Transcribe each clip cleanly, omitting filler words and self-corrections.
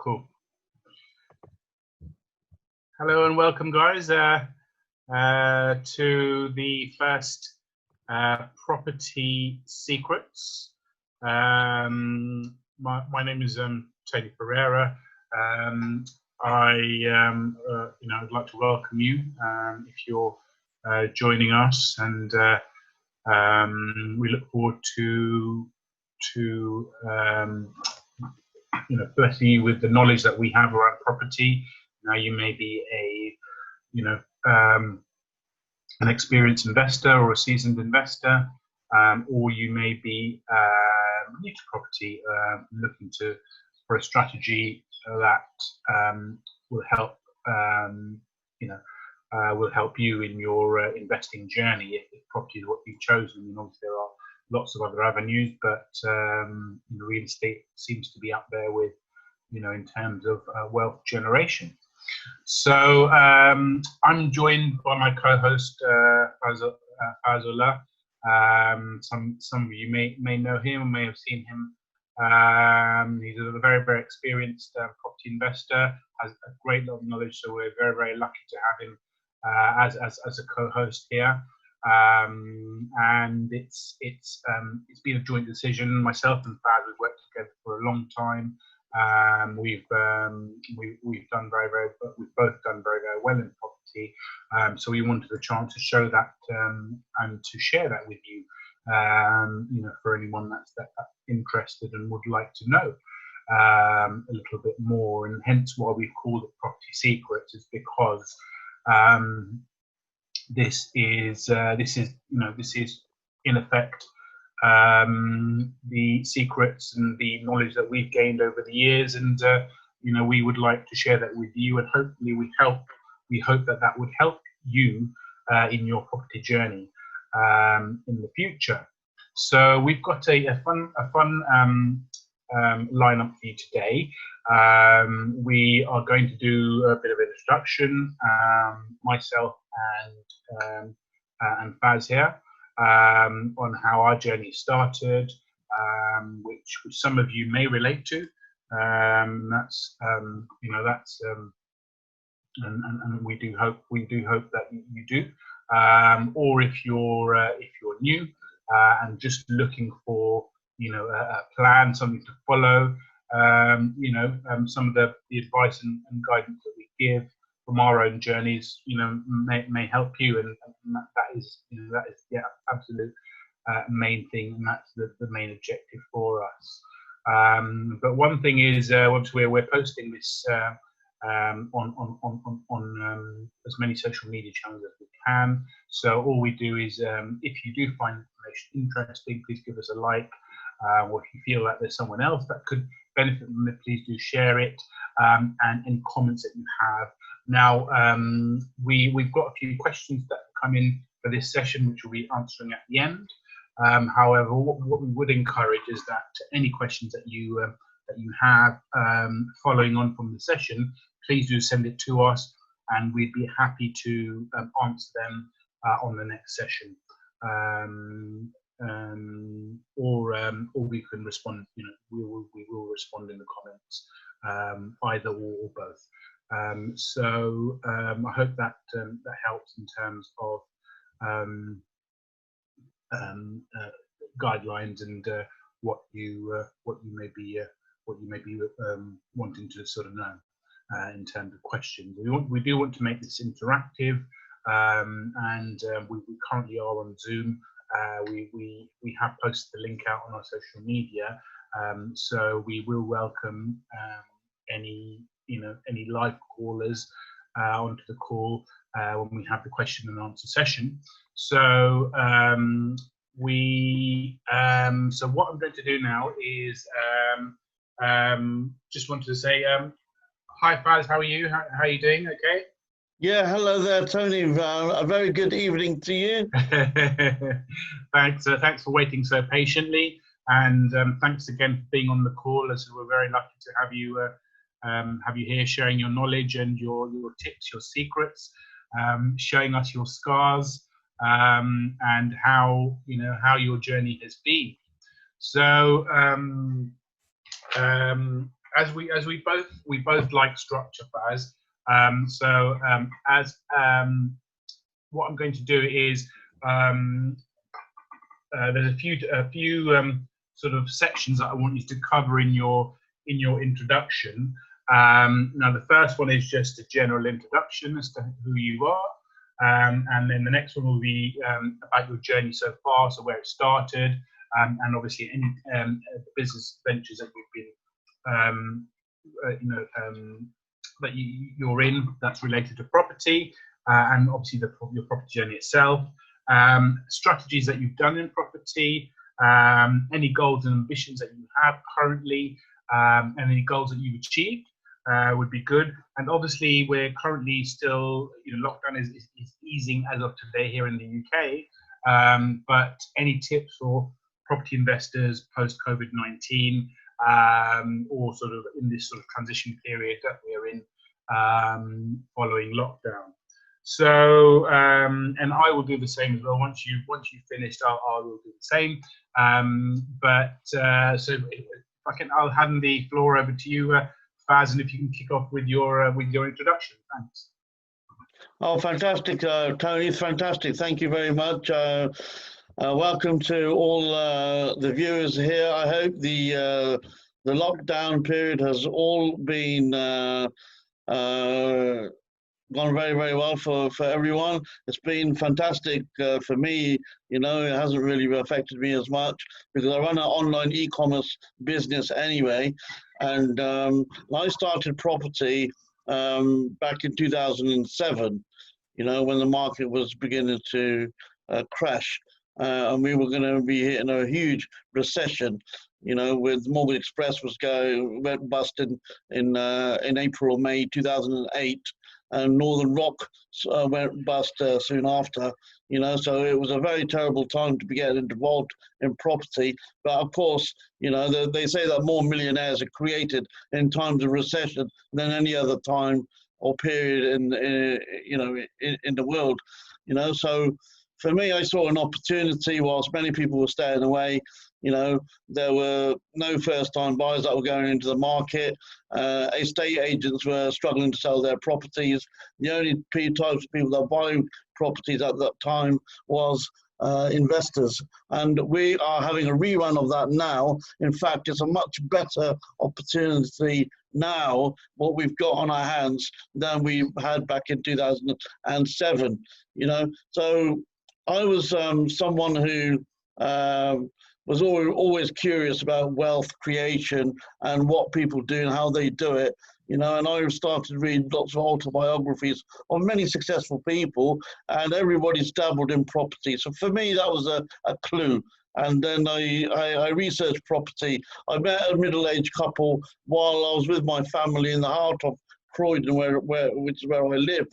Cool. Hello and welcome, guys, to the first Property Secrets. My name is Tony Perera. I'd like to welcome you if you're joining us, and we look forward to blessing you with the knowledge that we have around property. Now, you may be an experienced investor or a seasoned investor, or you may be new to property, looking for a strategy that will help you in your investing journey. If property is what you've chosen, and obviously there are lots of other avenues, but real estate seems to be up there with, in terms of wealth generation. So I'm joined by my co-host Ullah. Some of you may know him, or may have seen him. He's a very, very experienced property investor, has a great lot of knowledge, so we're very, very lucky to have him as a co-host here. And it's been a joint decision. Myself and Faz, we've worked together for a long time. We've both done very, very well in property. So we wanted a chance to show that and to share that with you. For anyone that's interested and would like to know a little bit more, and hence why we've called it Property Secrets, is because this is in effect the secrets and the knowledge that we've gained over the years, and we would like to share that with you, and hopefully we hope that would help you in your property journey in the future. So we've got a fun lineup for you today. We are going to do a bit of introduction, myself and Faz here, on how our journey started, which some of you may relate to. And we do hope that you do. Or if you're new and just looking for a plan, something to follow, some of the advice and guidance that we give from our own journeys, may help you, and that is the absolute main thing, and that's the main objective for us. But one thing is, once we're posting this on as many social media channels as we can. So all we do is, if you do find information interesting, please give us a like. Or if you feel that there's someone else that could benefit from it, please do share it, and any comments that you have. Now, we've got a few questions that come in for this session, which we'll be answering at the end. However, what we would encourage is that any questions that you have following on from the session, please do send it to us, and we'd be happy to answer them on the next session. Or we can respond. We will respond in the comments, either or both. So I hope that that helps in terms of guidelines and what you may be wanting to sort of know in terms of questions. We do want to make this interactive, and we currently are on Zoom. We have posted the link out on our social media, so we will welcome any live callers onto the call when we have the question and answer session. So so what I'm going to do now is just wanted to say hi, Faz. How are you? How are you doing? Okay. Yeah, hello there, Tony. A very good evening to you. Thanks for waiting so patiently, and thanks again for being on the call. As we're very lucky to have you here, sharing your knowledge and your tips, your secrets, showing us your scars, and how your journey has been. So we both like structure, Faz. What I'm going to do is there's a few sort of sections that I want you to cover in your introduction. Now, the first one is just a general introduction as to who you are, and then the next one will be about your journey so far, so where it started, and obviously any business ventures that you've been, that you're in that's related to property, and obviously your property journey itself, strategies that you've done in property, any goals and ambitions that you have currently, and any goals that you've achieved would be good. And obviously, we're currently still, lockdown is easing as of today here in the UK. But any tips for property investors post COVID-19, or sort of in this sort of transition period that we're in following lockdown? So, and I will do the same as well. Once you've finished, I will do the same. So if I can, I'll hand the floor over to you, Faz, and if you can kick off with your introduction. Thanks. Oh, fantastic, Tony! Fantastic. Thank you very much. Welcome to all the viewers here. I hope the lockdown period has all been gone very, very well for everyone. It's been fantastic for me. It hasn't really affected me as much because I run an online e-commerce business anyway. And I started property back in 2007, when the market was beginning to crash. And we were going to be hitting a huge recession, with Mortgage Express went bust in April or May 2008. And Northern Rock went bust soon after, so it was a very terrible time to be getting involved in property. But of course, they say that more millionaires are created in times of recession than any other time or period in the world, So for me, I saw an opportunity whilst many people were staying away. There were no first-time buyers that were going into the market. Estate agents were struggling to sell their properties. The only types of people that were buying properties at that time was investors. And we are having a rerun of that now. In fact, it's a much better opportunity now, what we've got on our hands, than we had back in 2007. So I was someone who was always curious about wealth creation and what people do and how they do it, and I started reading lots of autobiographies of many successful people, and everybody's dabbled in property. So for me, that was a clue. And then I researched property. I met a middle-aged couple while I was with my family in the heart of Croydon, which is where I live.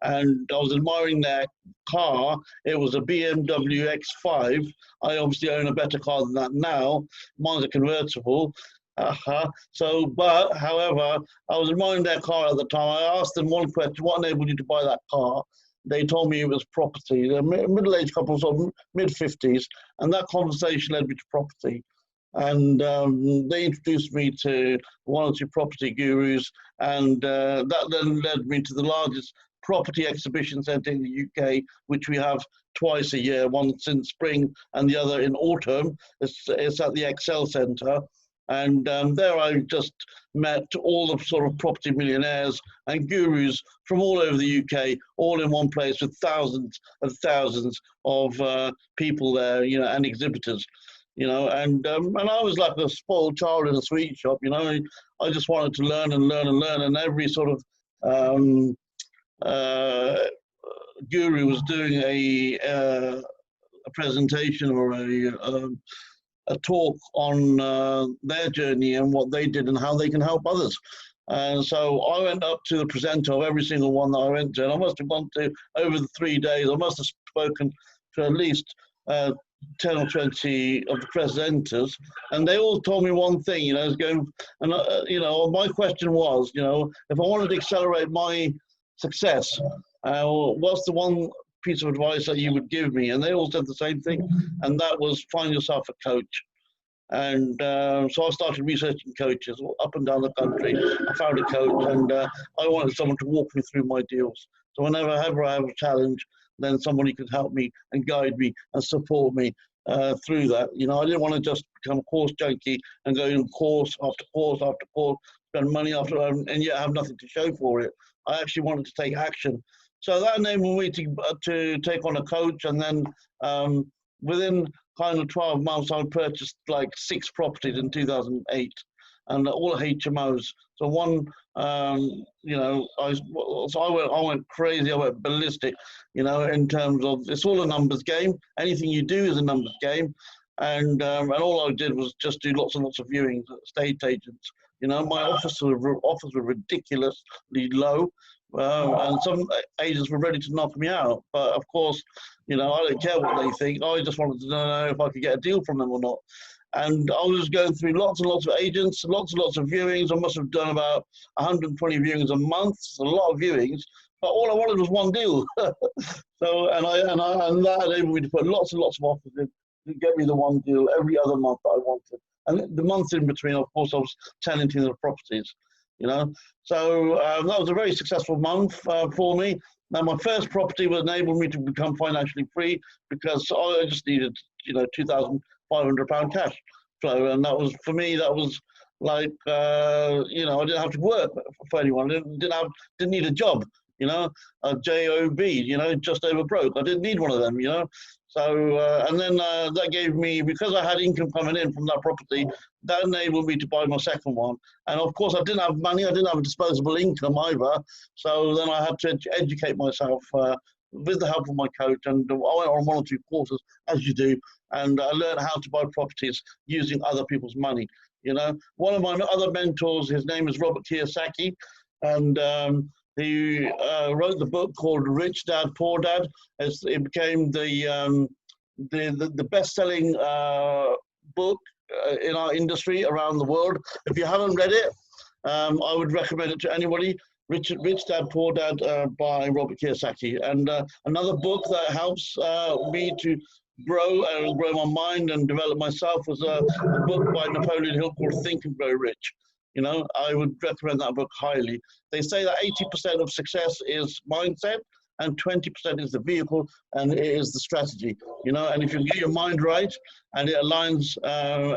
And I was admiring their car. It was a BMW X5. I obviously own a better car than that now. Mine's a convertible. However, I was admiring their car at the time. I asked them one question: what enabled you to buy that car? They told me it was property. They're middle-aged couples of mid-50s, and that conversation led me to property. And they introduced me to one or two property gurus, and that then led me to the largest property exhibition centre in the UK, which we have twice a year, once in spring and the other in autumn. It's at the Excel Centre. And there I just met all the sort of property millionaires and gurus from all over the UK, all in one place, with thousands and thousands of people there, and exhibitors. And I was like a spoiled child in a sweet shop. I just wanted to learn and learn and learn, and every sort of guru was doing a presentation or a talk on their journey and what they did and how they can help others. And so I went up to the presenter of every single one that I went to, and I must have gone to, over the 3 days, I must have spoken to at least 10 or 20 of the presenters, and they all told me one thing, my question was, if I wanted to accelerate my success, what's the one piece of advice that you would give me? And they all said the same thing, and that was find yourself a coach. And so I started researching coaches up and down the country. I found a coach, and I wanted someone to walk me through my deals. So whenever I have a challenge, then somebody could help me and guide me and support me through that. You know, I didn't want to just become a course junkie and go in course after course after course, spend money after, and yet have nothing to show for it. I actually wanted to take action. So that enabled me to take on a coach, and then within kind of 12 months, I purchased like 6 properties in 2008, and all HMOs. So one, you know, I went crazy, I went ballistic, you know, in terms of it's all a numbers game. Anything you do is a numbers game, and all I did was just do lots and lots of viewings at estate agents. You know, my offers were ridiculously low. And some agents were ready to knock me out, but of course, you know, I don't care what they think. I just wanted to know if I could get a deal from them or not. And I was going through lots and lots of agents, lots and lots of viewings. I must have done about 120 viewings a month. It's a lot of viewings, but all I wanted was one deal. So, and that enabled me to put lots and lots of offers in to get me the one deal every other month that I wanted. And the months in between, of course, I was tenanting the properties. You know, so that was a very successful month for me. Now, my first property would enable me to become financially free because I just needed, you know, £2,500 cash flow, and that was, for me, that was like, you know, I didn't have to work for anyone. I didn't need a job, you know, a job, you know, just over broke. I didn't need one of them, you know. So, and then that gave me, because I had income coming in from that property, that enabled me to buy my second one. And of course, I didn't have money, I didn't have a disposable income either. So then I had to educate myself with the help of my coach. And I went on 1 or 2 courses, as you do, and I learned how to buy properties using other people's money. You know, one of my other mentors, his name is Robert Kiyosaki, and he wrote the book called Rich Dad, Poor Dad. It became the best-selling book in our industry around the world. If you haven't read it, I would recommend it to anybody. Rich Dad, Poor Dad by Robert Kiyosaki. And another book that helps me to grow my mind and develop myself was a book by Napoleon Hill called Think and Grow Rich. You know, I would recommend that book highly. They say that 80% of success is mindset and 20% is the vehicle and it is the strategy, you know, and if you get your mind right and it aligns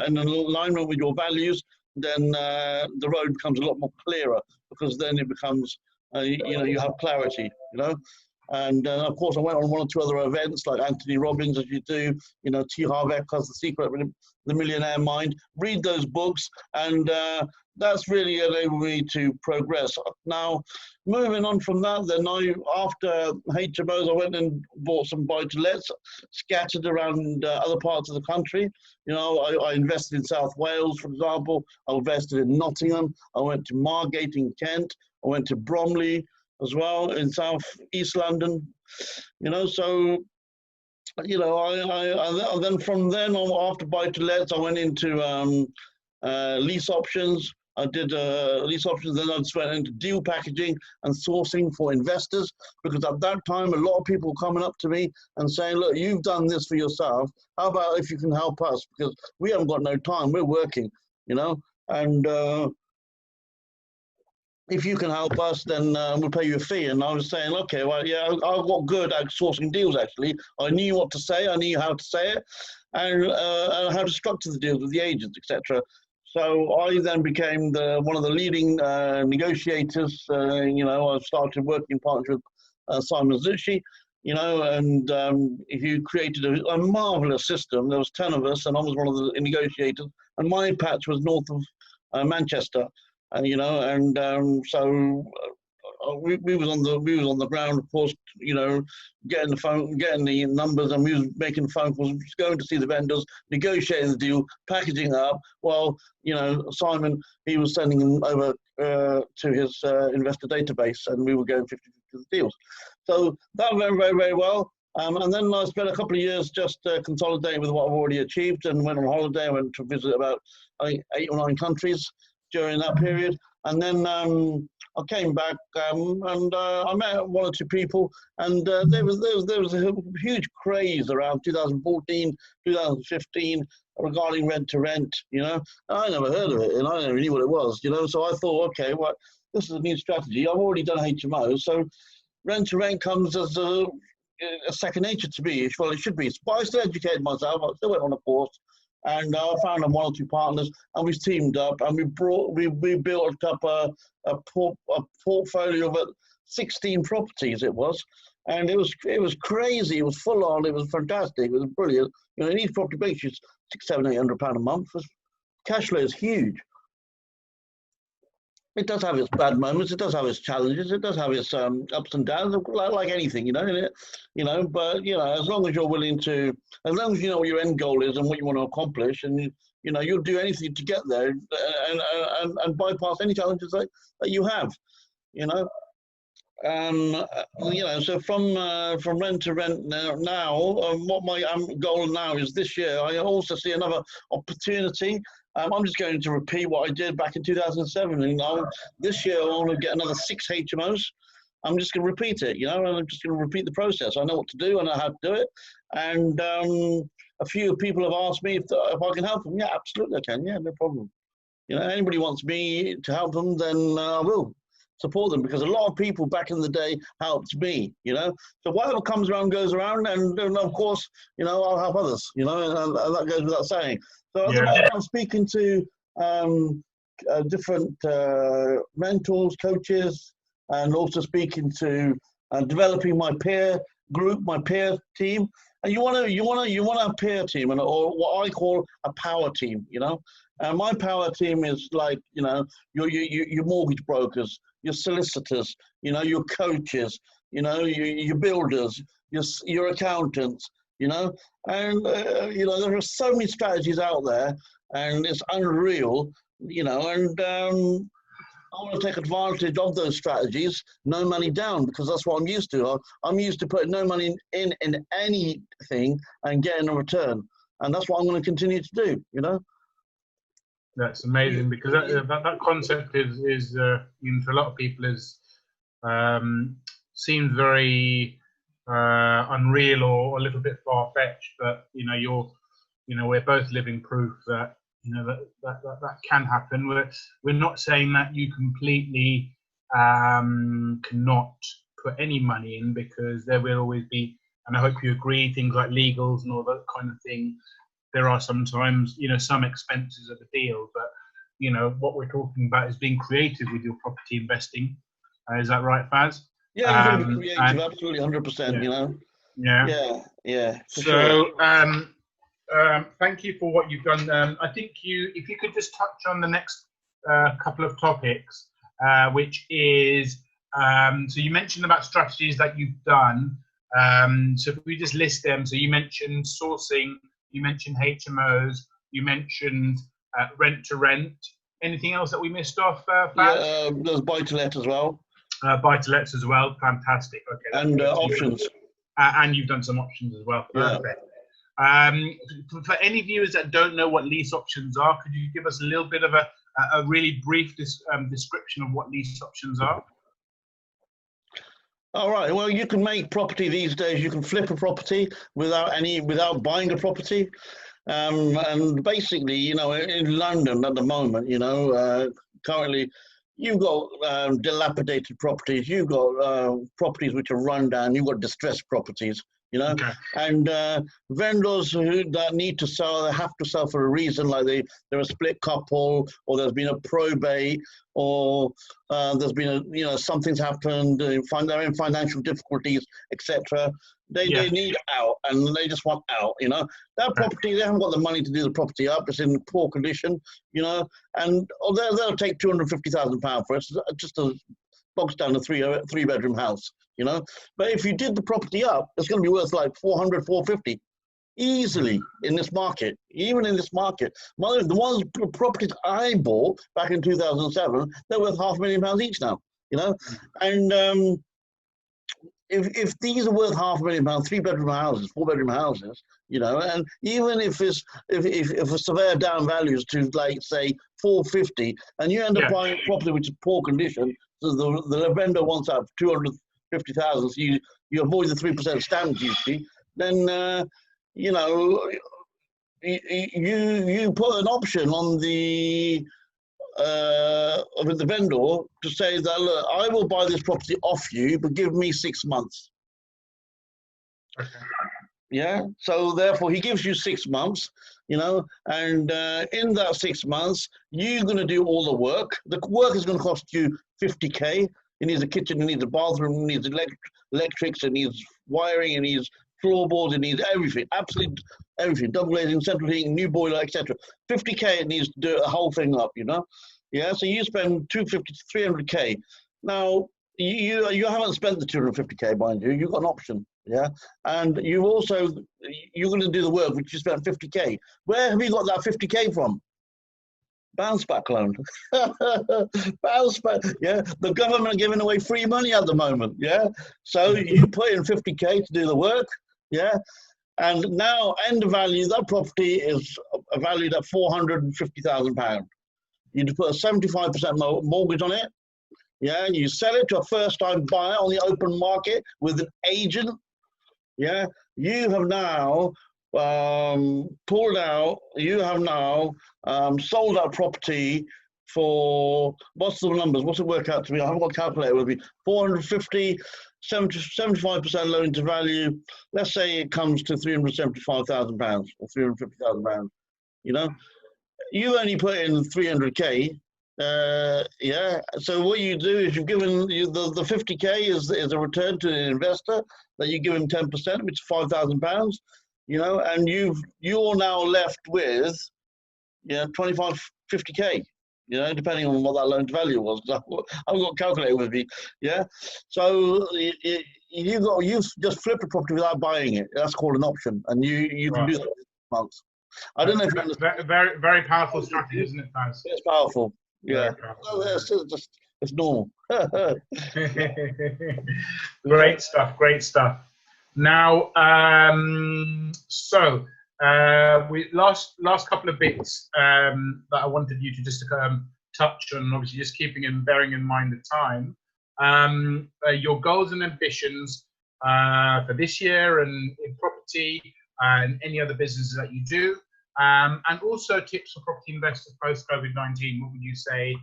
in alignment with your values, then the road becomes a lot more clearer, because then it becomes, you know, you have clarity, you know. And of course, I went on 1 or 2 other events like Anthony Robbins, as you do, you know, T. Harv Eker's The Secret of the Millionaire Mind. Read those books, and that's really enabled me to progress. Now, moving on from that, then after HMOs, I went and bought some buy-to-lets scattered around other parts of the country. You know, I invested in South Wales, for example. I invested in Nottingham. I went to Margate in Kent. I went to Bromley as well in South East London. You know, so, you know, I then from then on, after buy-to-lets, I went into lease options. I did lease options, then I just went into deal packaging and sourcing for investors, because at that time, a lot of people were coming up to me and saying, look, you've done this for yourself. How about if you can help us? Because we haven't got no time, we're working, you know, and if you can help us, then we'll pay you a fee. And I was saying, okay, well, yeah, I got good at sourcing deals, actually. I knew what to say, I knew how to say it, and how to structure the deals with the agents, etc. So I then became one of the leading negotiators. You know, I started working in partnership with Simon Zucci, you know, and he created a marvelous system. There was 10 of us, and I was one of the negotiators. And my patch was north of Manchester, you know, and so we was on the ground, of course, you know, getting the numbers, and we was making phone calls, going to see the vendors, negotiating the deal, packaging it up. Well, you know, Simon, he was sending them over to his investor database, and we were going 50-50 the deals. So that went very, very well. And then I spent a couple of years just consolidating with what I've already achieved, and went on holiday. I went to visit about, I think, 8 or 9 countries during that period. And then I came back and I met one or two people, and there was a huge craze around 2014, 2015 regarding rent to rent, you know. And I never heard of it, and I never knew what it was, you know. So I thought, okay, well, this is a new strategy. I've already done HMO, so rent to rent comes as a second nature to me. Well, it should be. But I still educated myself. I still went on a course, and I found one or two partners, and we've teamed up, and we built up a portfolio of 16 properties. It was, and it was crazy. It was full on. It was fantastic. It was brilliant. You know, in each property makes you £600-800 a month. Cash flow is huge. It does have its bad moments. It does have its challenges. It does have its ups and downs, like anything, you know. But you know, as long as you're willing to, as long as you know what your end goal is and what you want to accomplish, and you know, you'll do anything to get there, and bypass any challenges that you have, you know. You know, so from rent to rent now, what my goal now is this year. I also see another opportunity. I'm just going to repeat what I did back in 2007. And this year I want to get another 6 HMOs. I'm just going to repeat it, you know, and I'm just going to repeat the process. I know what to do, I know how to do it. And a few people have asked me if I can help them. Yeah, absolutely I can. Yeah, no problem. You know, anybody wants me to help them, then I will support them, because a lot of people back in the day helped me, you know. So whatever comes around goes around, and of course, you know, I'll help others, you know, and that goes without saying. So at the moment, I'm speaking to different mentors, coaches, and also speaking to developing my peer group, my peer team. And you want a peer team, or what I call a power team, you know. And my power team is like, you know, your mortgage brokers, your solicitors, you know, your coaches, you know, your builders, your accountants, you know. And you know, there are so many strategies out there, and it's unreal, you know. And I want to take advantage of those strategies, no money down, because that's what I'm used to. I'm used to putting no money in anything and getting a return, and that's what I'm going to continue to do, you know. That's amazing, because that concept is you know, for a lot of people is seems very unreal or a little bit far-fetched, but you know, we're both living proof that, you know, that can happen. We're not saying that you completely cannot put any money in, because there will always be, and I hope you agree, things like legals and all that kind of thing. There are sometimes, you know, some expenses of a deal, but you know, what we're talking about is being creative with your property investing. Is that right, Faz? Yeah, you can be creative, absolutely, 100%. Yeah. You know. Yeah. So, sure. Thank you for what you've done. I think if you could just touch on the next couple of topics, which is, so you mentioned about strategies that you've done. So if we just list them. So you mentioned sourcing. You mentioned HMOs. You mentioned rent to rent. Anything else that we missed off, Faz? Yeah, there's buy-to-let as well. Buy-to-lets as well. Fantastic. Okay. And options. And you've done some options as well. Perfect. Yeah. For any viewers that don't know what lease options are, could you give us a little bit of a really brief description of what lease options are? All right. Well, you can make property these days. You can flip a property without buying a property, and basically, you know, in London at the moment, you know, currently, you've got dilapidated properties. You've got properties which are run down. You've got distressed properties. You know, okay. And vendors that need to sell, they have to sell for a reason, like they're a split couple, or there's been a probate, or there's been you know, something's happened, they're in financial difficulties, etc. They need out, and they just want out. You know, that property, they haven't got the money to do the property up. It's in poor condition. You know, and they'll take £250,000 for it, just a box down a three-bedroom house. You know, but if you did the property up, it's going to be worth like 400, 450 easily in this market. Even in this market, the properties I bought back in 2007, they're worth £500,000 each now. You know, and if these are worth £500,000, 3-bedroom houses, 4-bedroom houses, you know, and even if a surveyor down values to, like, say 450, and you end up buying a property which is poor condition, so the vendor wants out 250,000, so you avoid the 3% stamp duty, then you know, you put an option on the with the vendor to say that, look, I will buy this property off you, but give me 6 months. Okay. Yeah. So therefore, he gives you 6 months, you know, and in that 6 months, you're going to do all the work. The work is going to cost you 50K. It needs a kitchen, it needs a bathroom, it needs electrics, it needs wiring, it needs floorboards, it needs everything, absolutely everything, double glazing, central heating, new boiler, etc. 50K, it needs to do the whole thing up, you know. Yeah, so you spend 250 to 300K. Now you haven't spent the 250K, mind you. You've got an option, yeah, and you're going to do the work which you spent 50K. Where have you got that 50K from? Bounce back loan. Bounce back. Yeah, the government are giving away free money at the moment. Yeah, so you put in 50K to do the work. Yeah, and now end value, that property is valued at £450,000. You put a 75% mortgage on it. Yeah, you sell it to a first-time buyer on the open market with an agent. Yeah, you have now pulled out. You have now sold that property for, what's the numbers? What's it work out to me? I haven't got a calculator with me. 450, 75% loan to value. Let's say it comes to £375,000 or £350,000. You know, you only put in 300K. Yeah. So what you do is you've given the 50K is a return to an investor that you give him 10%, which is £5,000. You know, and you're now left with 50K. You know, depending on what that loan to value was. I've got a calculator with me. Yeah. So you've just flipped a property without buying it. That's called an option, and you can do that in months. I don't know if you understand. Very, very powerful strategy, isn't it, Faz? It's powerful. Yeah. Powerful. It's normal. Great stuff. Great stuff. Now, so we last couple of bits that I wanted you to just touch on. Obviously, just bearing in mind the time. Your goals and ambitions for this year and in property and any other businesses that you do, and also tips for property investors post COVID-19. What would you say?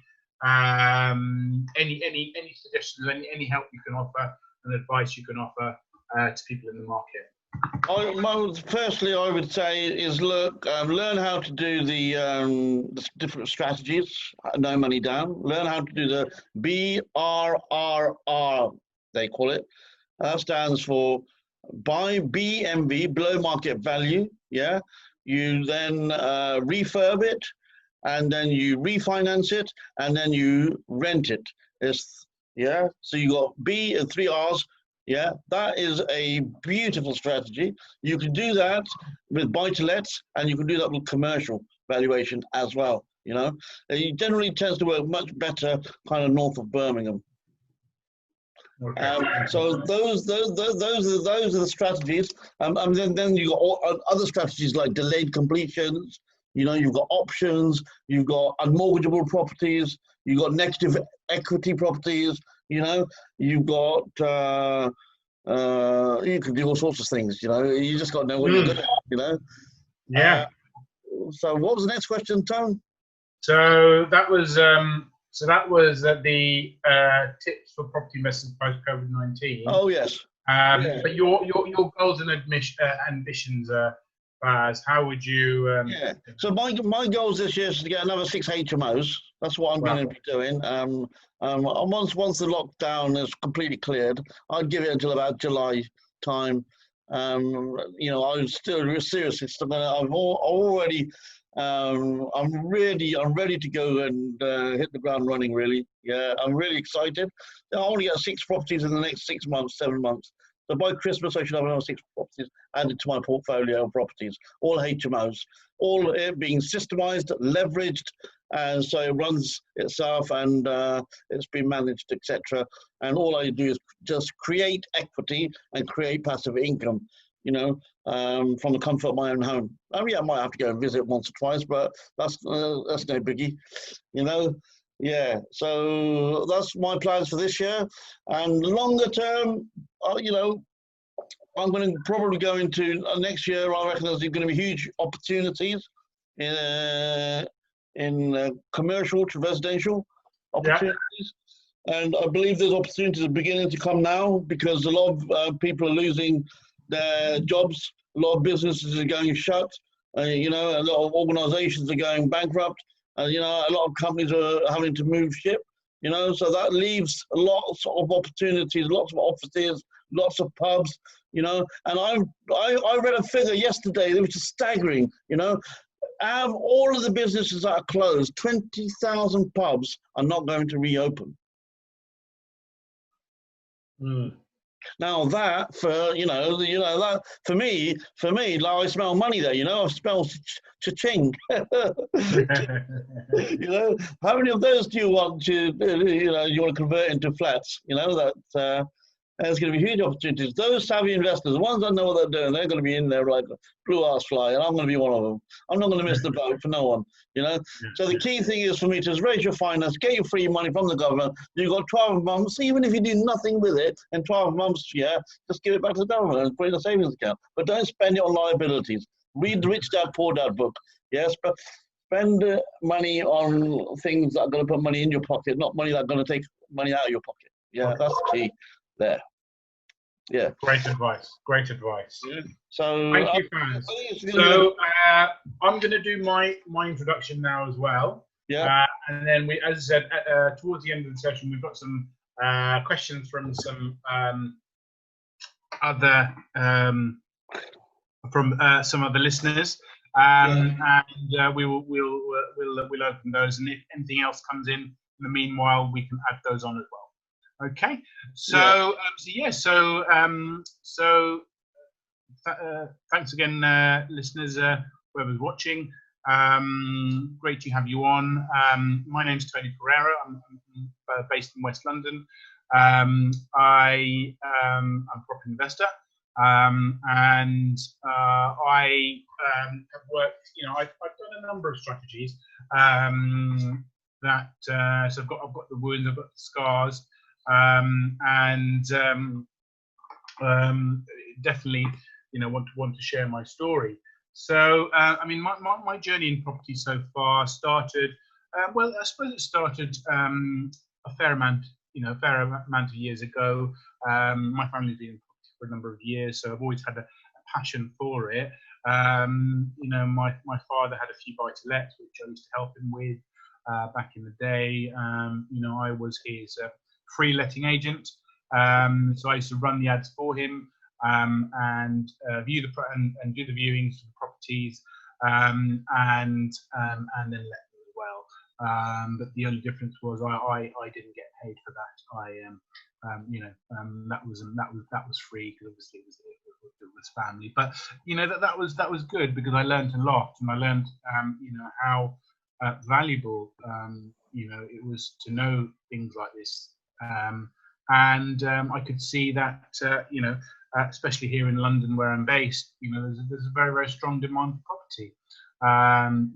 Any suggestions? Any help you can offer and advice you can offer to people in the market? Firstly, I would say is look, learn how to do the different strategies. No money down. Learn how to do the BRRR. They call it. That stands for buy BMV, below market value. Yeah. You then refurb it, and then you refinance it, and then you rent it. Yeah. So you got B and 3 R's. Yeah, that is a beautiful strategy. You can do that with buy-to-lets, and you can do that with commercial valuation as well. You know, it generally tends to work much better kind of north of Birmingham. Okay. So those are the strategies. And then you got other strategies like delayed completions. You know, you've got options. You've got unmortgageable properties. You've got negative equity properties. You know, you've got, you can do all sorts of things, you know, you just got to know what you're good at, you know. Yeah. So what was the next question, Tone? So that was the tips for property investors post COVID-19. Oh, yes. But your goals and ambitions, Baz, how would you? Yeah. So my goals this year is to get another 6 HMOs. That's what I'm going to be doing. Once the lockdown is completely cleared, I'd give it until about July time. You know, I'm still seriously. I'm ready to go and hit the ground running. Really, yeah. I'm really excited. I only got 6 properties in the next 6 months, 7 months. So by Christmas, I should have another 6 properties added to my portfolio of properties, all HMOs, all being systemized, leveraged, and so it runs itself, and it's been managed, etc. And all I do is just create equity and create passive income, you know, from the comfort of my own home. I mean, I might have to go and visit once or twice, but that's no biggie, you know. Yeah, so that's my plans for this year, and longer term, you know, I'm going to probably go into next year. I reckon there's going to be huge opportunities in commercial to residential opportunities. And I believe those opportunities are beginning to come now, because a lot of people are losing their jobs. A lot of businesses are going shut. You know, a lot of organizations are going bankrupt. You know, a lot of companies are having to move ship. You know, so that leaves lots of opportunities, lots of offices, lots of pubs. You know, and I read a figure yesterday which is staggering. You know, out of all of the businesses that are closed, 20,000 pubs are not going to reopen. Mm. Now that that for me, like, I smell money there. You know, I smell cha-ching. You know, how many of those do you want to you want to convert into flats? You know, that there's going to be huge opportunities. Those savvy investors, the ones that know what they're doing, they're going to be in there like a blue ass fly, and I'm going to be one of them. I'm not going to miss the boat for no one, you know. So the key thing is for me to raise your finance, get your free money from the government. You've got 12 months, even if you do nothing with it, in 12 months, yeah, just give it back to the government and put it in a savings account. But don't spend it on liabilities. Read the Rich Dad Poor Dad book, yes, but spend money on things that are going to put money in your pocket, not money that are going to take money out of your pocket. Yeah, that's the key there. Yeah. Great advice. Great advice. Yeah. So thank you, fans. So I'm going to do my introduction now as well. Yeah. And then we, as I said, towards the end of the session, we've got some questions from some other some other listeners, and we'll open those. And if anything else comes in the meanwhile, we can add those on as well. Okay, so thanks again, listeners, whoever's watching. Great to have you on. My name's Tony Perera. I'm based in West London. I'm a property investor, and I have worked. You know, I've done a number of strategies. So I've got the wounds, I've got the scars. Definitely, you know, want to share my story. So, I mean, my journey in property so far started. Well, I suppose it started a fair amount of years ago. My family's been in property for a number of years, so I've always had a passion for it. You know, my father had a few buy-to-lets, which I used to help him with back in the day. You know, I was his free letting agent, so I used to run the ads for him and view and do the viewings for the properties, and then let them as well. But the only difference was I didn't get paid for that. You know, that was free, because obviously it was family. But you know, that was good, because I learned a lot, and I learned you know, how valuable you know, it was to know things like this. And I could see that, you know, especially here in London where I'm based, you know, there's a very, very strong demand for property.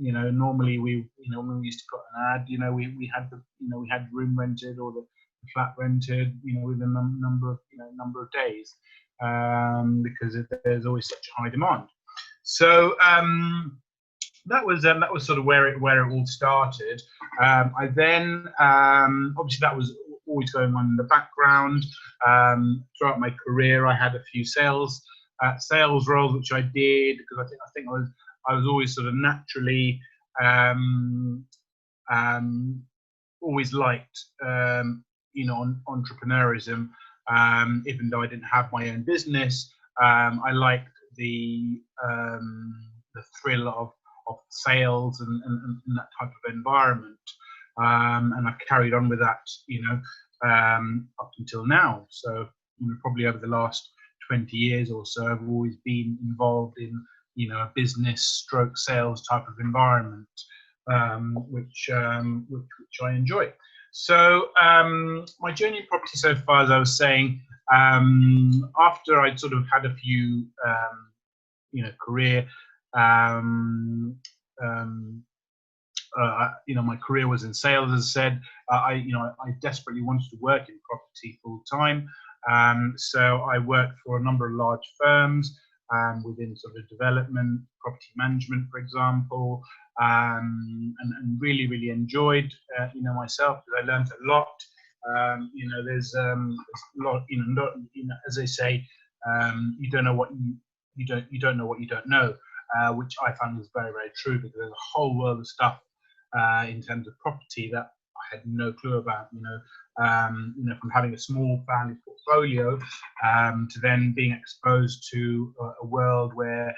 You know, normally when we used to put an ad, you know, we had room rented or the flat rented, you know, within a number of days, because there's always such high demand. So that was sort of where it all started. I then obviously that was always going on in the background. Throughout my career, I had a few sales roles, which I did, because I think I was always sort of naturally always liked you know, entrepreneurism. Even though I didn't have my own business, I liked the thrill of sales and that type of environment. And I carried on with that, you know, up until now. So, you know, probably over the last 20 years or so, I've always been involved in, you know, a business stroke sales type of environment. which I enjoy. So my journey in property so far, as I was saying, after I'd sort of had a few, career. Um, my career was in sales, as I said. I desperately wanted to work in property full time. So I worked for a number of large firms within sort of development, property management, for example, and really, really enjoyed, myself, because I learned a lot. There's a lot, as they say, you don't know what you don't know what you don't know, which I found was very, very true, because there's a whole world of stuff in terms of property that I had no clue about. From having a small family portfolio to then being exposed to a world where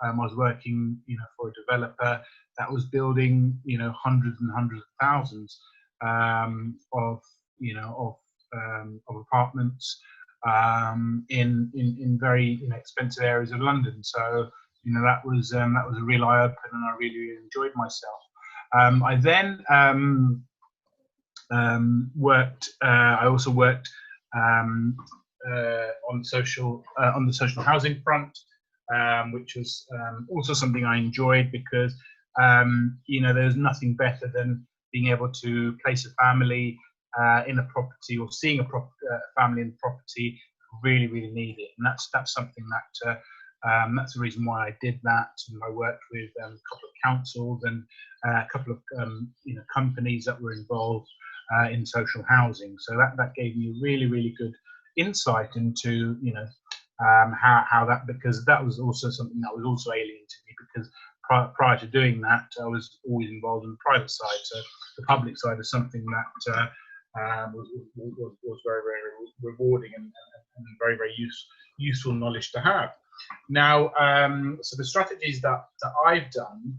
I was working for a developer that was building hundreds and hundreds of thousands of apartments in very expensive areas of London. So that was a real eye opener, and I really, really enjoyed myself. I then worked. I also worked on the social housing front, which was also something I enjoyed, because there's nothing better than being able to place a family in a property, or seeing a family in property who really, really need it, and that's something that. That's the reason why I did that. And I worked with a couple of councils and a couple of companies that were involved in social housing. So that gave me really, really good insight into how that, because that was also something that was also alien to me, because prior to doing that, I was always involved in the private side. So the public side is something that was very, very rewarding and very, very useful knowledge to have. Now, so the strategies that I've done,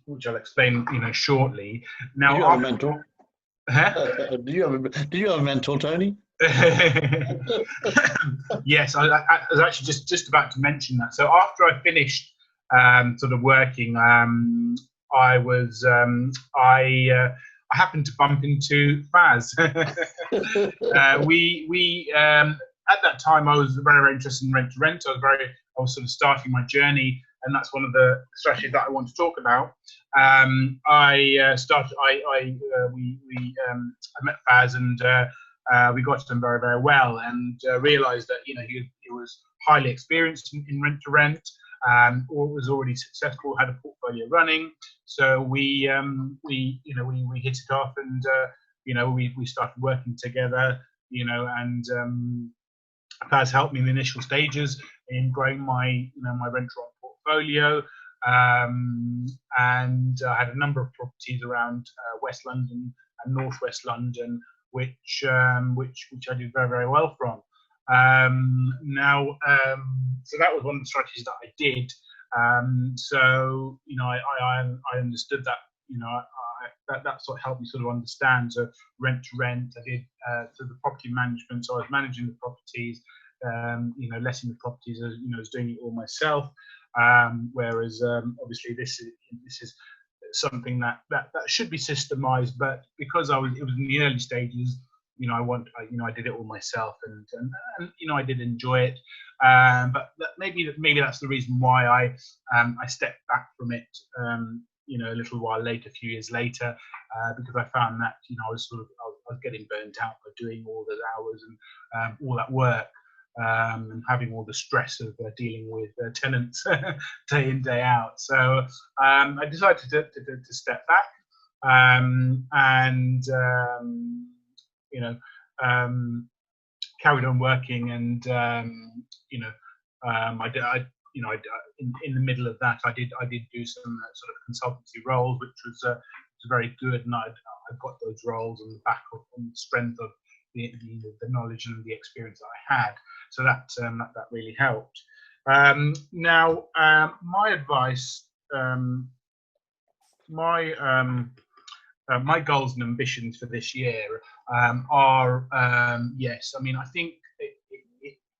which I'll explain, shortly. Now, do you have a mentor? Huh? Do you have a mentor, Tony? Yes, I was actually just about to mention that. So after I finished sort of working, I happened to bump into Faz. We at that time, I was very, very interested in rent to rent. I was sort of starting my journey, and that's one of the strategies that I want to talk about. I met Faz, and we got to know very, very well, and realised that he was highly experienced in rent to rent. Was already successful, had a portfolio running, so we hit it off, and we started working together, and Faz helped me in the initial stages in growing my my rent-to-rent portfolio, and I had a number of properties around West London and Northwest London, which I did very, very well from. So that was one of the strategies that I did. So I understood that that sort of helped me sort of understand. So rent to rent, I did so the property management. So I was managing the properties, letting the properties, I was doing it all myself. Whereas obviously this is something that should be systemized, but because it was in the early stages. I did it all myself, and I did enjoy it. But maybe that's the reason why I stepped back from it. A little while later, a few years later, because I found that I was getting burnt out by doing all those hours and all that work, and having all the stress of dealing with tenants day in, day out. So I decided to step back, and carried on working, and in the middle of that, I did do some sort of consultancy roles, which was very good, and I got those roles on the back of, on the strength of the knowledge and the experience that I had. So that really helped. Now, my advice, my goals and ambitions for this year are, yes, I mean, I think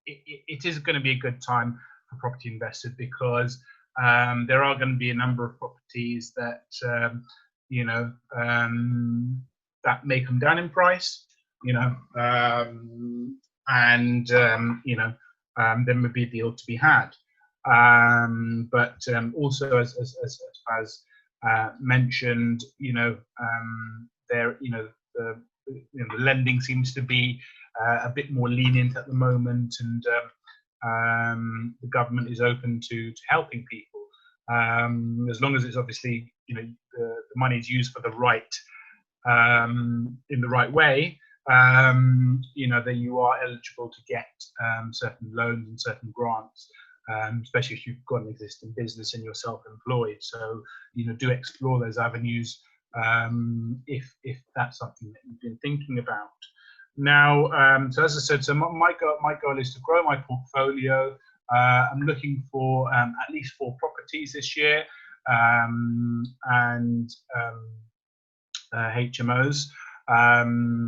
it is going to be a good time for property investors, because there are going to be a number of properties that that may come down in price, and there may be a deal to be had. But also, as mentioned, the lending seems to be a bit more lenient at the moment, and the government is open to helping people, as long as it's obviously the money is used for the right in the right way. That you are eligible to get certain loans and certain grants, especially if you've got an existing business and you're self-employed. So do explore those avenues if that's something that you've been thinking about. Now, so as I said, so my goal is to grow my portfolio. I'm looking for at least 4 properties this year, and HMOs,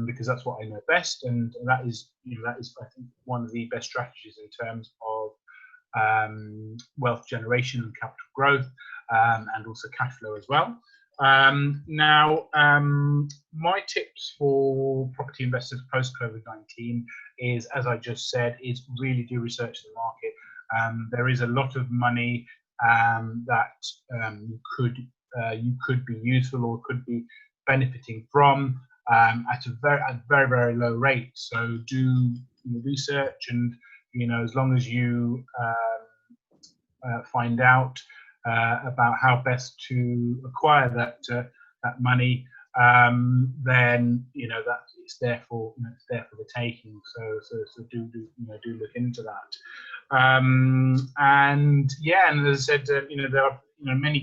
because that's what I know best, and that is I think one of the best strategies in terms of wealth generation and capital growth, and also cash flow as well. Now, my tips for property investors post COVID-19 is, as I just said, is really do research the market. There is a lot of money that you could be useful or could be benefiting from at a very, very low rate. So do research, and as long as you find out about how best to acquire that money, then that it's there for the taking. So do look into that. And as I said, there are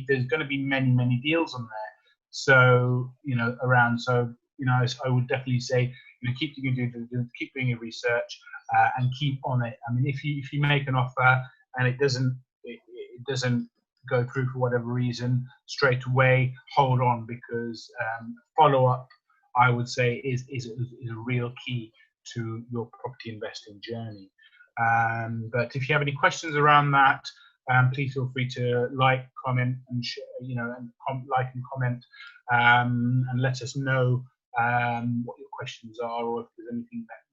there's going to be many deals on there. So around. So I would definitely say keep doing your research and keep on it. I mean, if you make an offer and it doesn't go through for whatever reason, straight away hold on, because follow up, I would say, is a real key to your property investing journey. But if you have any questions around that, please feel free to like, comment, and share, like and comment, and let us know what your questions are, or if there's anything that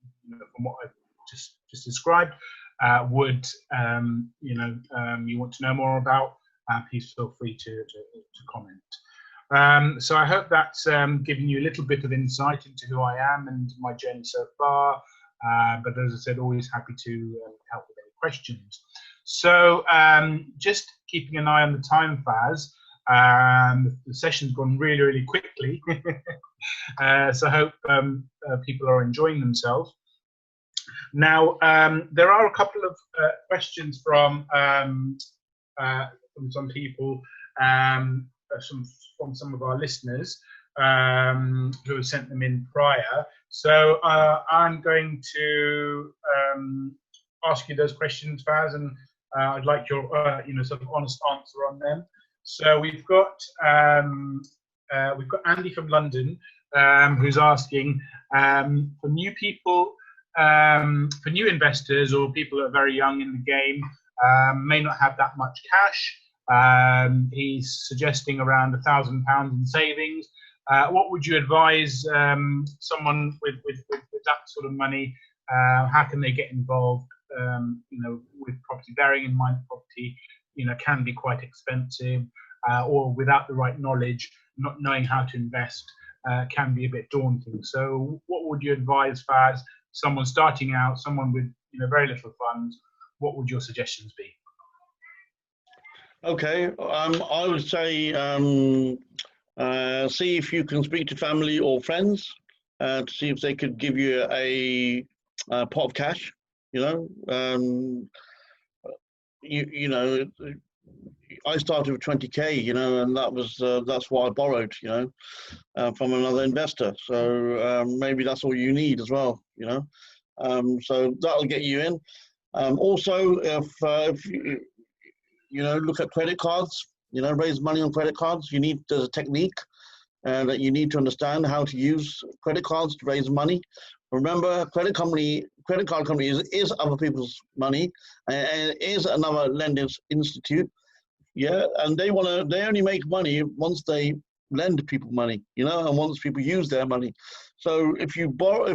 from what I've just described would you want to know more about. Please feel free to comment. So I hope that's given you a little bit of insight into who I am and my journey so far. But as I said, always happy to help with any questions. So just keeping an eye on the time, Faz. The session's gone really, really quickly. So I hope people are enjoying themselves. Now, there are a couple of questions from some people, from some of our listeners who have sent them in prior. So I'm going to ask you those questions, Faz, and I'd like your sort of honest answer on them. So we've got Andy from London who's asking for new people, for new investors or people that are very young in the game, may not have that much cash. He's suggesting around £1,000 in savings. What would you advise someone with that sort of money? How can they get involved? With property, bearing in mind property, can be quite expensive, or without the right knowledge, not knowing how to invest can be a bit daunting. So, what would you advise, Faz, someone starting out, someone with very little funds? What would your suggestions be? Okay, I would say see if you can speak to family or friends to see if they could give you a pot of cash. I started with 20k, and that's what I borrowed, from another investor. So maybe that's all you need as well, So that'll get you in. Also, if you look at credit cards, raise money on credit cards. There's a technique that you need to understand how to use credit cards to raise money Remember, credit card company is other people's money, and is another lending institute. Yeah, and they only make money once they lend people money, and once people use their money. So if you borrow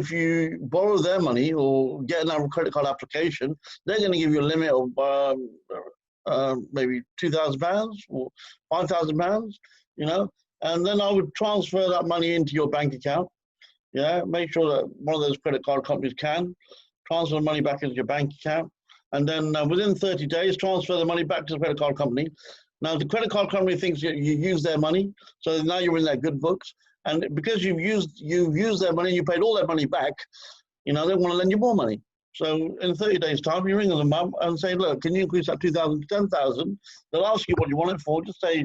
their money or get another credit card application, they're going to give you a limit of maybe £2,000 or £5,000, and then I would transfer that money into your bank account. Yeah, make sure that one of those credit card companies can transfer the money back into your bank account, and then within 30 days, transfer the money back to the credit card company. Now, the credit card company thinks you use their money, so now you're in their good books, and because you've used their money, you paid all their money back. They want to lend you more money. So in 30 days' time, you ring them up and say, look, can you increase that 2,000 to 10,000? They'll ask you what you want it for. Just say,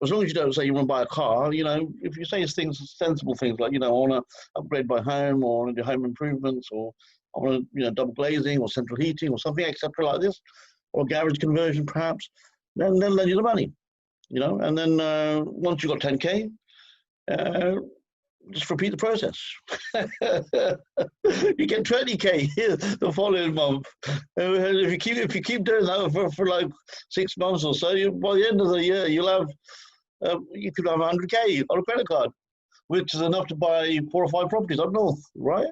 as long as you don't say you want to buy a car, if you say sensible things like, I want to upgrade my home, or I want to do home improvements, or I want to, double glazing or central heating or something, etc. like this, or garage conversion perhaps, then lend you the money, and then once you've got 10K, just repeat the process. You get 20K the following month. If you keep doing that for like 6 months or so, by the end of the year you'll have you could have 100K on a credit card, which is enough to buy 4 or 5 properties up north, right?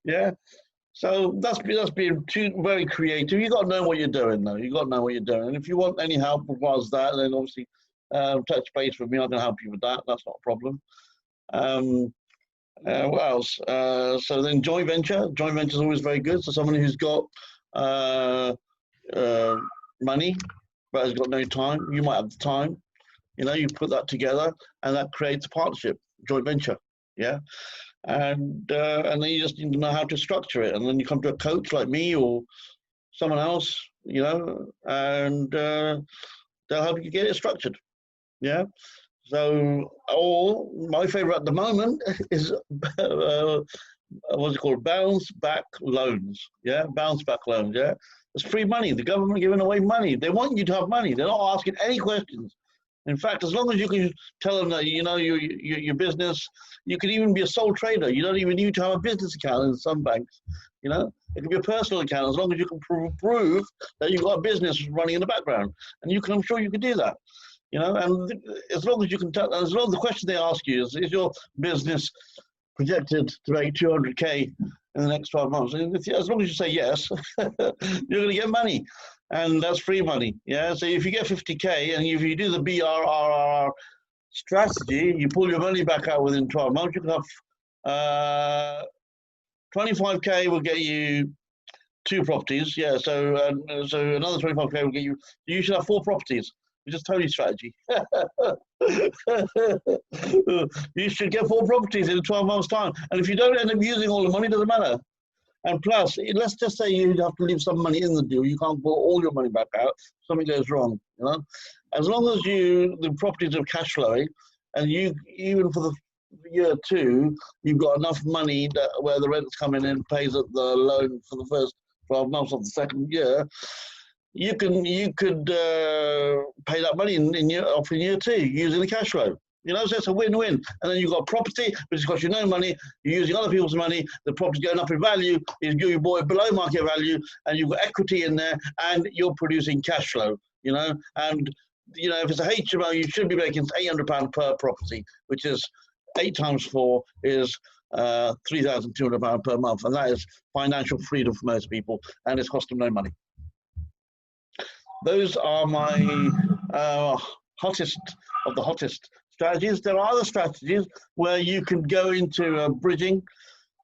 Yeah. So that's being very creative. You got to know what you're doing, though. You got to know what you're doing. And if you want any help with that, then obviously touch base with me. I can help you with that. That's not a problem. What else? So then joint venture. Joint venture is always very good. So someone who's got money but has got no time. You might have the time. You put that together, and that creates a partnership, joint venture. Yeah. And then you just need to know how to structure it, and then you come to a coach like me or someone else, and they'll help you get it structured. Yeah. So, my favorite at the moment is what's it called? Bounce back loans. Yeah, bounce back loans. Yeah, it's free money. The government giving away money. They want you to have money. They're not asking any questions. In fact, as long as you can tell them that your business, you can even be a sole trader. You don't even need to have a business account in some banks. It can be a personal account as long as you can prove that you've got a business running in the background, and I'm sure you can do that. And as long as you can tell, as long as the question they ask you is your business projected to make 200K in the next 12 months? As long as you say yes, you're going to get money. And that's free money. Yeah. So if you get 50K and if you do the BRRR strategy, you pull your money back out within 12 months, you can have 25K will get you 2 properties. Yeah. So another 25K will get you. You should have 4 properties. It's just Tony's strategy. You should get 4 properties in 12 months' time. And if you don't end up using all the money, it doesn't matter. And plus, let's just say you have to leave some money in the deal. You can't pull all your money back out. Something goes wrong, As long as the properties are cash flowing, and even for the year 2, you've got enough money where the rent's coming in, pays up the loan for the first 12 months of the second year, you could pay that money in year 2 using the cash flow. So it's a win-win. And then you've got property, which costs you no money. You're using other people's money. The property's going up in value. You bought it below market value, and you've got equity in there, and you're producing cash flow. And if it's a HMO, you should be making £800 per property, which is 8 times 4 is £3,200 per month, and that is financial freedom for most people, and it's costing no money. Those are my hottest of the hottest strategies. There are other strategies where you can go into bridging,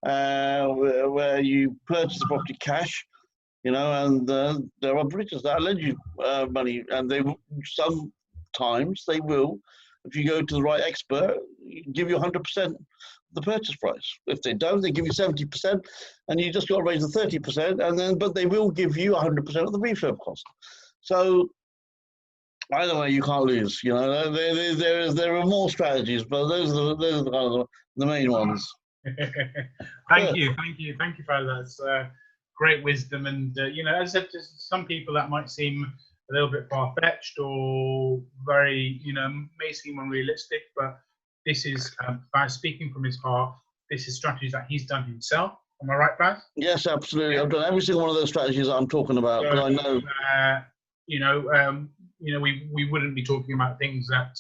where you purchase the property cash, and there are bridges that lend you money, and sometimes they will, if you go to the right expert, give you 100% the purchase price. If they don't, they give you 70%, and you just got to raise the 30%, but they will give you 100% of the refurb cost. So either way, you can't lose. There are more strategies, but those are the kind of the main ones. Thank you for that. That's great wisdom. And as I said, to some people that might seem a little bit far-fetched or very, may seem unrealistic, but this is Baz speaking from his heart. This is strategies that he's done himself. Am I right, Baz? Yes, absolutely. I've done every single one of those strategies that I'm talking about, because I know. We wouldn't be talking about things that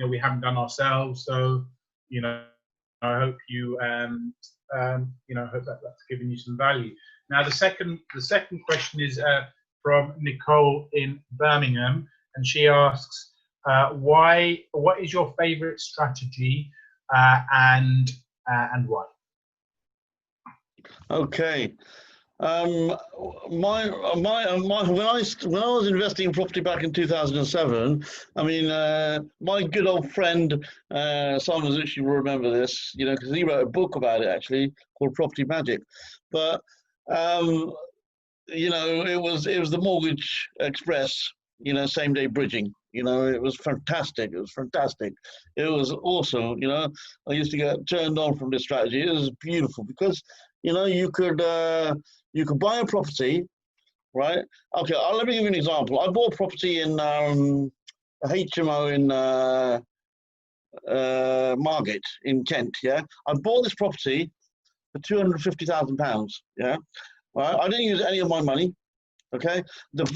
we haven't done ourselves. So, I hope you hope that that's given you some value. Now, the second question is from Nicole in Birmingham, and she asks, what is your favorite strategy and why? Okay. When I was investing in property back in 2007, I mean, my good old friend Simon Zucci will remember this, because he wrote a book about it actually called Property Magic. But it was the Mortgage Express, same day bridging. It was fantastic. It was fantastic. It was awesome. I used to get turned on from this strategy. It was beautiful because you could buy a property, right? Okay, let me give you an example. I bought a property in a HMO in Margate in Kent. Yeah, I bought this property for £250,000. Yeah, right. I didn't use any of my money. Okay, the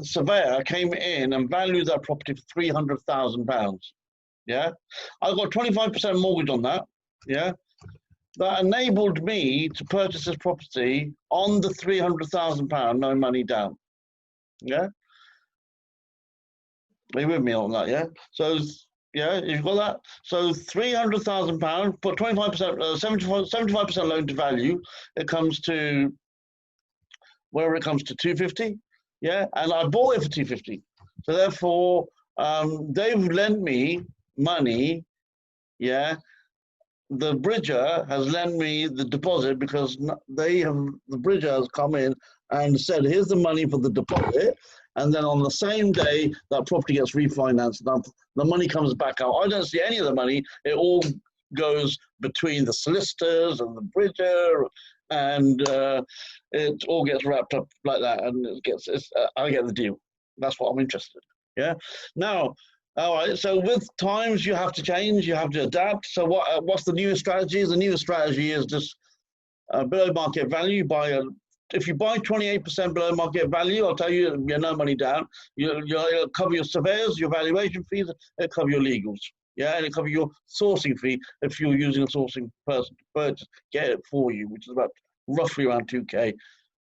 surveyor came in and valued that property for £300,000. Yeah, I got 25% mortgage on that. Yeah. That enabled me to purchase this property on the £300,000, no money down. Yeah, are you with me on that? Yeah. So you've got that. So £300,000, put 25%, 75% loan to value. It comes to wherever it comes to 250. Yeah, and I bought it for 250. So therefore, they've lent me money. Yeah. The bridger has lent me the deposit because the bridger has come in and said, here's the money for the deposit. And then on the same day, that property gets refinanced. Now, the money comes back out. I don't see any of the money. It all goes between the solicitors and the bridger, and it all gets wrapped up like that. And I get the deal. That's what I'm interested in. Yeah. Now, all right, so with times you have to change, you have to adapt. So what's the newest strategy? The newest strategy is just below market value. If you buy 28% below market value, I'll tell you, you're no money down. You'll cover your surveyors, your valuation fees, it'll cover your legals. Yeah, and it'll cover your sourcing fee if you're using a sourcing person to purchase, get it for you, which is about roughly around 2K.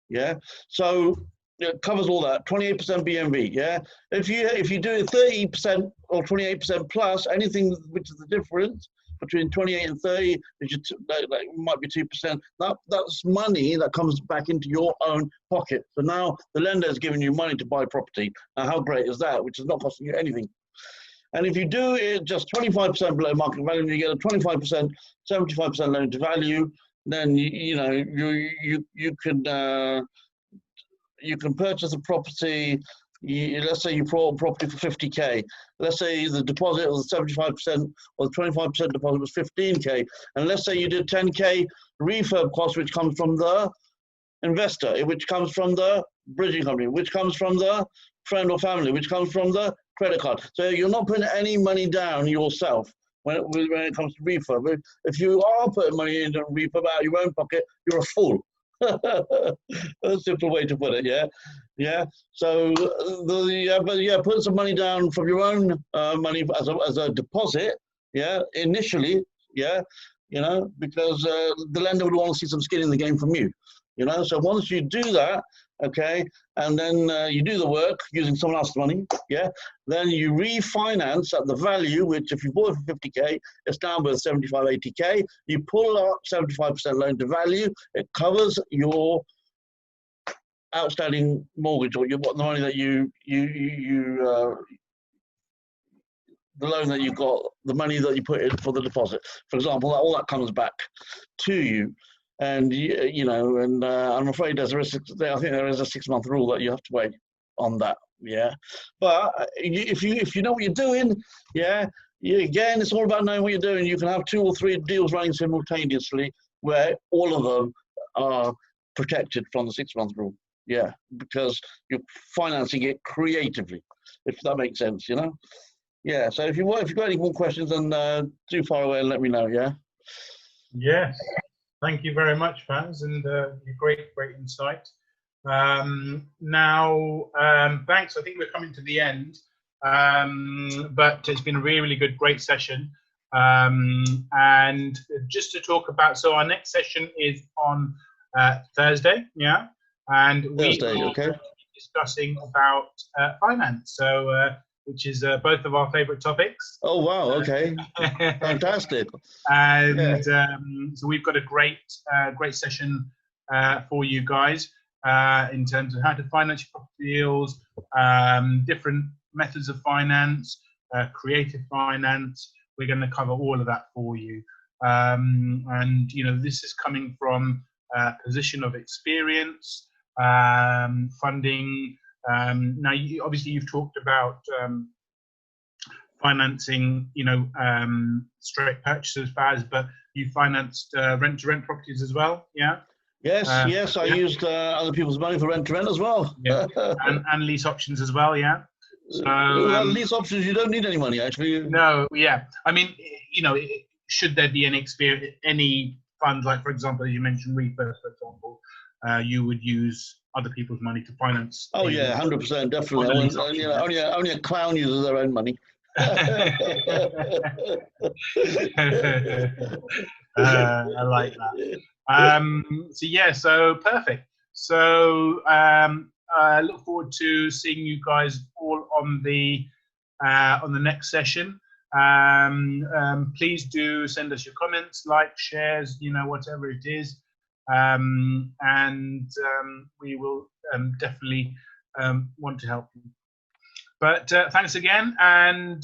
Yeah, so it covers all that. 28% BMV. Yeah, if you do 30% or 28% plus, anything which is the difference between 28 and 30, that might be 2%. That's money that comes back into your own pocket. So now the lender is giving you money to buy property. Now, how great is that? Which is not costing you anything. And if you do it just 25% below market value, and you get a 25%, 75% loan to value, then you can purchase a property. Let's say you bought a property for 50K. Let's say the deposit was 75% or the 25% deposit was 15K. And let's say you did 10K refurb cost, which comes from the investor, which comes from the bridging company, which comes from the friend or family, which comes from the credit card. So you're not putting any money down yourself when it comes to refurb. If you are putting money into refurb out of your own pocket, you're a fool. That's a simple way to put it. Yeah. So put some money down from your own money as a deposit. Yeah, initially. Yeah, because the lender would want to see some skin in the game from you. So once you do that, okay, and then you do the work using someone else's money, yeah, then you refinance at the value, which if you bought it for 50K, it's down with 75, 80K. You pull up 75% loan to value. It covers your outstanding mortgage, or the money that the loan that you got, the money that you put in for the deposit. For example, all that comes back to you. And I'm afraid I think there is a 6-month rule that you have to wait on that. Yeah, but if you know what you're doing, yeah, again, it's all about knowing what you're doing. You can have 2 or 3 deals running simultaneously, where all of them are protected from the 6-month rule. Yeah, because you're financing it creatively, if that makes sense. Yeah. So if you've got any more questions, then do fire away and let me know. Yeah. Yes. Thank you very much, Faz, and great insight. Now, thanks. I think we're coming to the end, but it's been a really good, great session. And just to talk about, so our next session is on Thursday, yeah, and we will be discussing about finance. So, which is both of our favorite topics. Oh wow! Okay, fantastic. And so we've got a great session for you guys in terms of how to finance your property deals, different methods of finance, creative finance. We're going to cover all of that for you. And you know, this is coming from a position of experience, funding. Now, obviously, you've talked about financing, you know, straight purchases, but you financed rent-to-rent properties as well, yeah? Yes, yes, I used other people's money for rent-to-rent as well. Yeah. and lease options as well, yeah? So, well, lease options, you don't need any money, actually. No, yeah. I mean, you know, should there be any funds, like, for example, as you mentioned, refurbs, for example, you would use other people's money to finance. Oh, yeah, 100%, definitely. Only a clown uses their own money. I like that. So yeah, so perfect. So I look forward to seeing you guys all on the next session. Please do send us your comments, likes, shares, you know, whatever it is, and we will definitely want to help you. But thanks again, and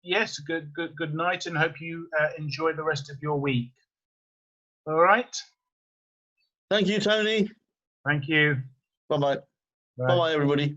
yes, good night, and hope you enjoy the rest of your week. All right. Thank you, Tony. Thank you. Bye-bye. Bye-bye, everybody.